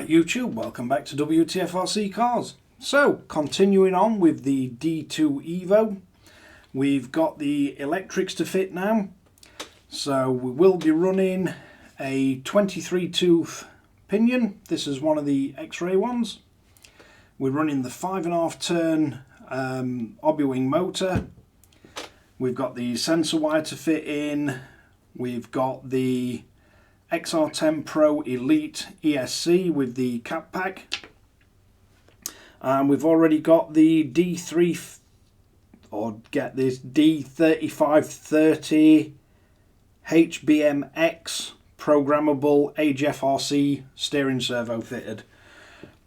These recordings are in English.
YouTube, welcome back to Wtf Rc Cars. So, continuing on with the D2 Evo, we've got the electrics to fit now. So we will be running a 23 tooth pinion. This is one of the X-ray ones. We're running the 5.5 turn Hobbywing motor. We've got the sensor wire to fit in. We've got the XR10 Pro Elite ESC with the cap pack, and we've already got the D3530 HBMX programmable Wtf Rc steering servo fitted,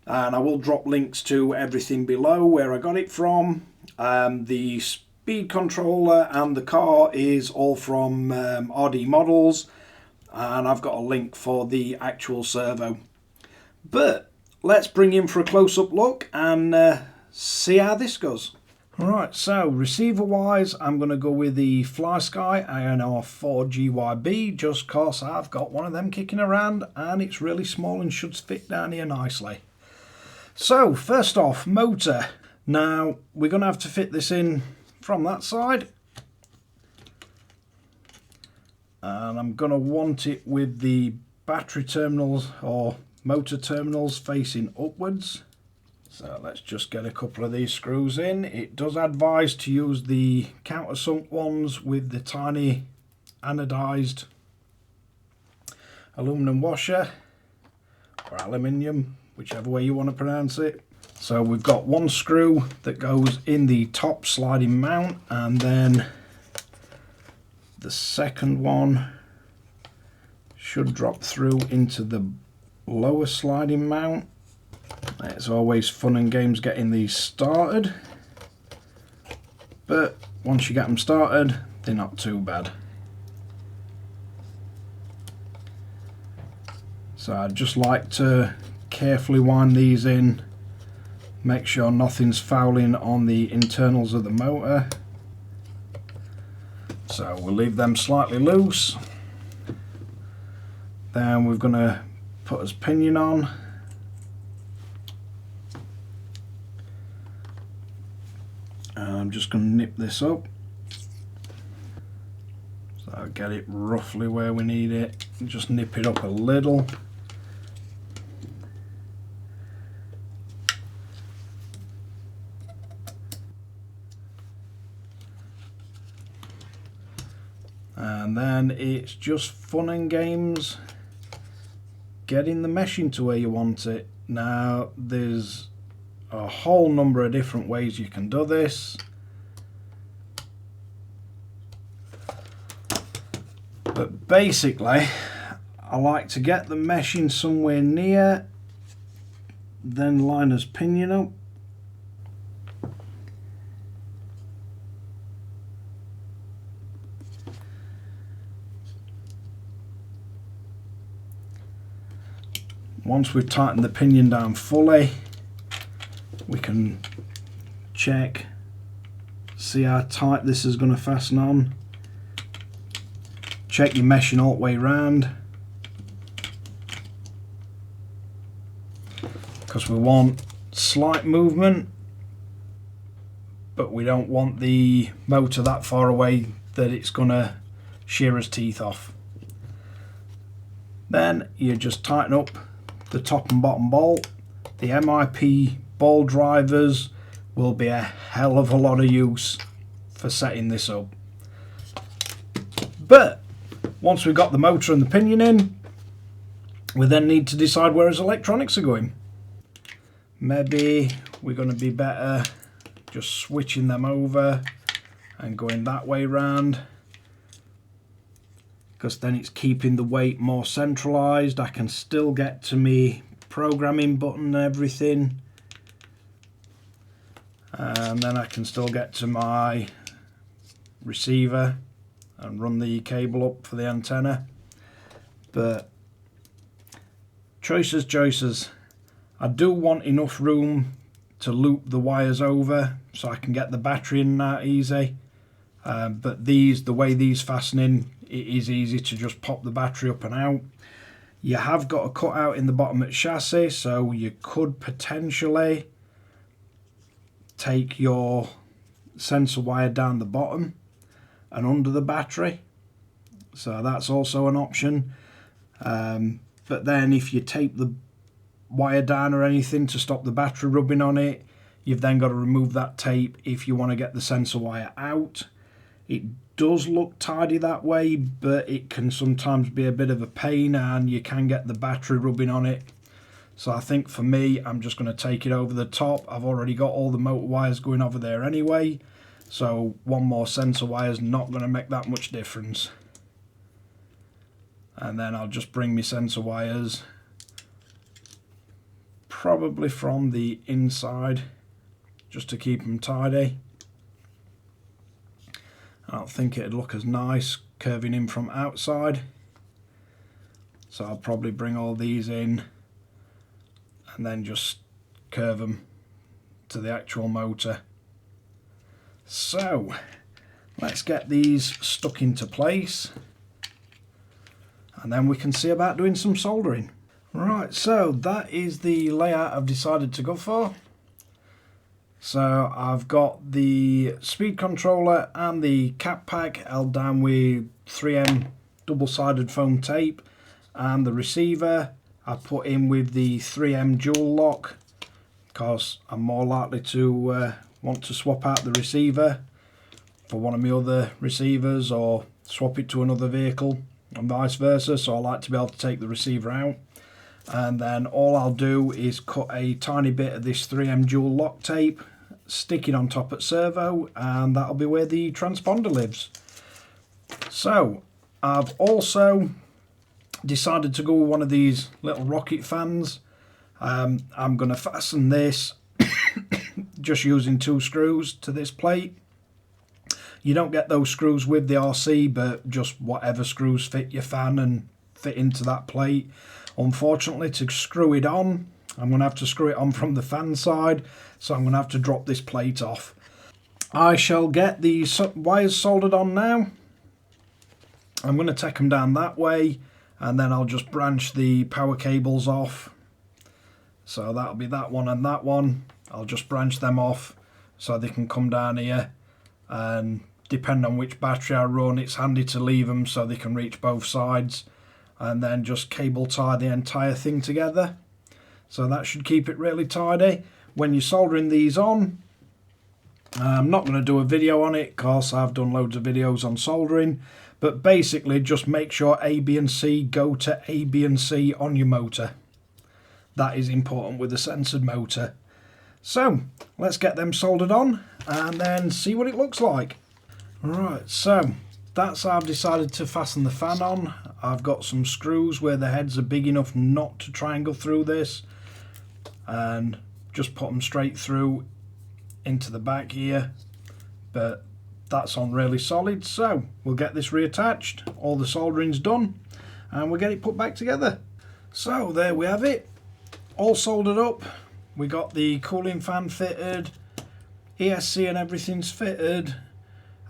and I will drop links to everything below where I got it from. The speed controller and the car is all from RD Models, and I've got a link for the actual servo. But let's bring in for a close-up look and see how this goes. Alright, so receiver wise I'm going to go with the FlySky INR4GYB just cause I've got one of them kicking around and it's really small and should fit down here nicely. So first off, motor. Now we're going to have to fit this in from that side. And I'm going to want it with the battery terminals or motor terminals facing upwards. So let's just get a couple of these screws in. It does advise to use the countersunk ones with the tiny anodized aluminum washer or aluminium, whichever way you want to pronounce it. So we've got one screw that goes in the top sliding mount, and then the second one should drop through into the lower sliding mount. It's always fun and games getting these started, but once you get them started, they're not too bad. So I'd just like to carefully wind these in, make sure nothing's fouling on the internals of the motor. So we'll leave them slightly loose. Then we're going to put his pinion on. And I'm just going to nip this up. So I'll get it roughly where we need it. Just nip it up a little. And then it's just fun and games getting the meshing to where you want it. Now there's a whole number of different ways you can do this, but basically I like to get the meshing somewhere near, then line his pinion up. Once we've tightened the pinion down fully, we can check, see how tight this is going to fasten on. Check your meshing all the way around, because we want slight movement, but we don't want the motor that far away that it's going to shear his teeth off. Then you just tighten up the top and bottom bolt. The MIP ball drivers will be a hell of a lot of use for setting this up. But once we've got the motor and the pinion in, we then need to decide where his electronics are going. Maybe we're going to be better just switching them over and going that way round, because then it's keeping the weight more centralized. I can still get to me programming button and everything, and then I can still get to my receiver and run the cable up for the antenna. But choices. I do want enough room to loop the wires over so I can get the battery in and out easy, but the way these fasten in, it is easy to just pop the battery up and out. You have got a cutout in the bottom at chassis, so you could potentially take your sensor wire down the bottom and under the battery, so that's also an option. But then if you tape the wire down or anything to stop the battery rubbing on it, you've then got to remove that tape if you want to get the sensor wire out. It does look tidy that way, but it can sometimes be a bit of a pain and you can get the battery rubbing on it. So I think for me, I'm just going to take it over the top. I've already got all the motor wires going over there anyway, so one more sensor wire is not going to make that much difference. And then I'll just bring my sensor wires probably from the inside just to keep them tidy. I don't think it'd look as nice curving in from outside, so I'll probably bring all these in and then just curve them to the actual motor. So let's get these stuck into place and then we can see about doing some soldering. Right, so that is the layout I've decided to go for. So I've got the speed controller and the cap pack held down with 3M double-sided foam tape, and the receiver I put in with the 3M dual lock because I'm more likely to want to swap out the receiver for one of my other receivers or swap it to another vehicle and vice versa, so I like to be able to take the receiver out. And then all I'll do is cut a tiny bit of this 3M dual lock tape, stick it on top at servo, and that'll be where the transponder lives. So I've also decided to go with one of these little rocket fans. I'm going to fasten this just using 2 screws to this plate. You don't get those screws with the RC, but just whatever screws fit your fan and fit into that plate. Unfortunately, to screw it on, I'm going to have to screw it on from the fan side, so I'm going to have to drop this plate off. I shall get the wires soldered on now. I'm going to take them down that way, and then I'll just branch the power cables off. So that'll be that one and that one. I'll just branch them off so they can come down here, and depending on which battery I run, it's handy to leave them so they can reach both sides, and then just cable tie the entire thing together. So that should keep it really tidy. When you're soldering these on, I'm not going to do a video on it because I've done loads of videos on soldering, but basically just make sure A, B and C go to A, B and C on your motor. That is important with a censored motor. So let's get them soldered on and then see what it looks like. Right, so that's how I've decided to fasten the fan on. I've got some screws where the heads are big enough not to triangle through this, and just put them straight through into the back here, but that's on really solid. So we'll get this reattached, all the soldering's done, and we'll get it put back together. So there we have it, all soldered up. We got the cooling fan fitted, ESC and everything's fitted.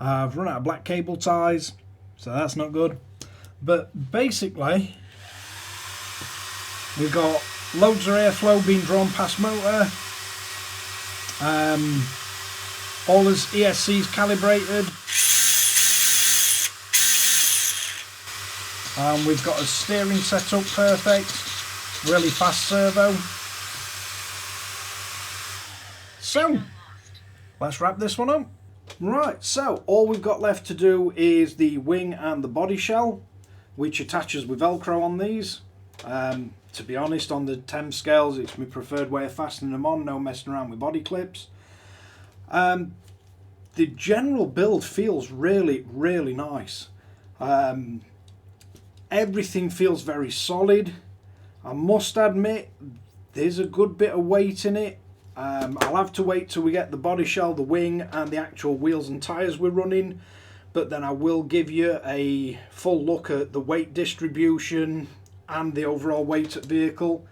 I've run out of black cable ties, so that's not good. But basically, we've got loads of airflow being drawn past motor. All his ESC's calibrated. And we've got a steering set up perfect. Really fast servo. So, let's wrap this one up. Right, so all we've got left to do is the wing and the body shell, which attaches with Velcro on these. To be honest, on the 10 scales, it's my preferred way of fastening them on, no messing around with body clips. The general build feels really, really nice. Everything feels very solid. I must admit, there's a good bit of weight in it. I'll have to wait till we get the body shell, the wing and the actual wheels and tyres we're running, but then I will give you a full look at the weight distribution and the overall weight of the vehicle.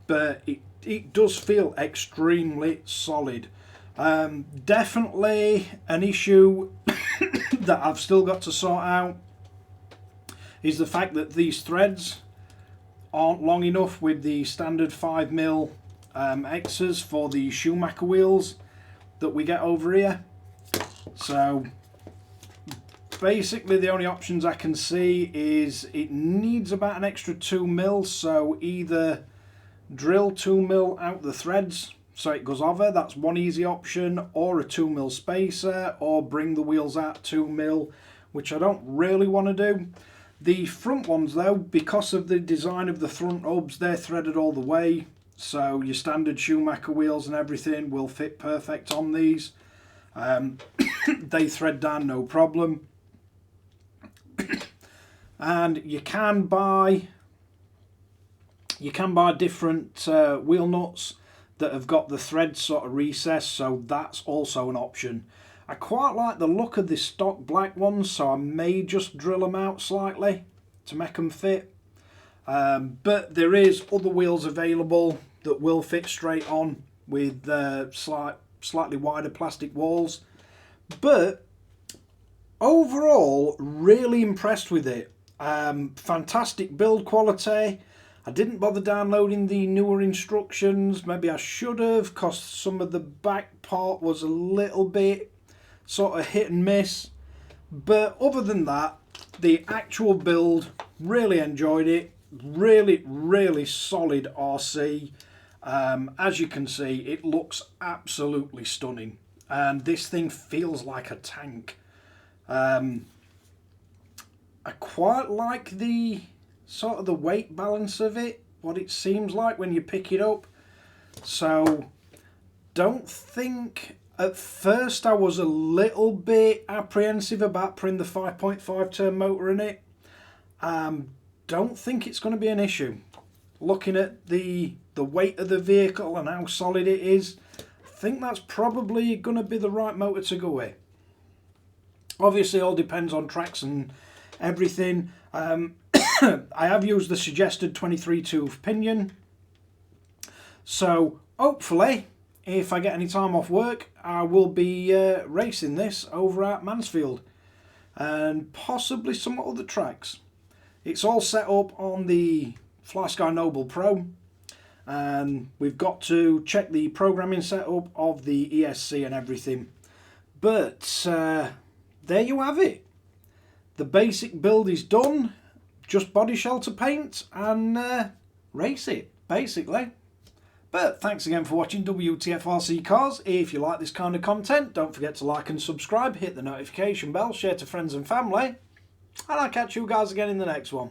But it does feel extremely solid. Definitely an issue that I've still got to sort out is the fact that these threads aren't long enough with the standard 5mm X's for the Schumacher wheels that we get over here. So basically the only options I can see is it needs about an extra 2mm, so either drill 2mm out the threads so it goes over, that's one easy option, or a 2mm spacer, or bring the wheels out 2mm, which I don't really want to do. The front ones though, because of the design of the front hubs, they're threaded all the way, so your standard Schumacher wheels and everything will fit perfect on these. They thread down no problem. And you can buy different wheel nuts that have got the threads sort of recessed, so that's also an option. I quite like the look of the stock black ones, so I may just drill them out slightly to make them fit. But there is other wheels available that will fit straight on with slightly wider plastic walls. But overall, really impressed with it. Fantastic build quality. I didn't bother downloading the newer instructions. Maybe I should have, because some of the back part was a little bit sort of hit and miss. But other than that, the actual build, really enjoyed it. Really solid RC. As you can see, it looks absolutely stunning. And this thing feels like a tank. I quite like the sort of the weight balance of it, what it seems like when you pick it up. So don't think, at first I was a little bit apprehensive about putting the 5.5 turn motor in it. Don't think it's going to be an issue. Looking at the weight of the vehicle and how solid it is, I think that's probably going to be the right motor to go with. Obviously all depends on tracks and everything. I have used the suggested 23 tooth pinion, so hopefully if I get any time off work I will be racing this over at Mansfield and possibly some other tracks. It's all set up on the FlySky Noble Pro, and we've got to check the programming setup of the ESC and everything. But there you have it. The basic build is done. Just body shelter paint and race it, basically. But thanks again for watching Wtf Rc Cars. If you like this kind of content, don't forget to like and subscribe, hit the notification bell, share to friends and family, and I'll catch you guys again in the next one.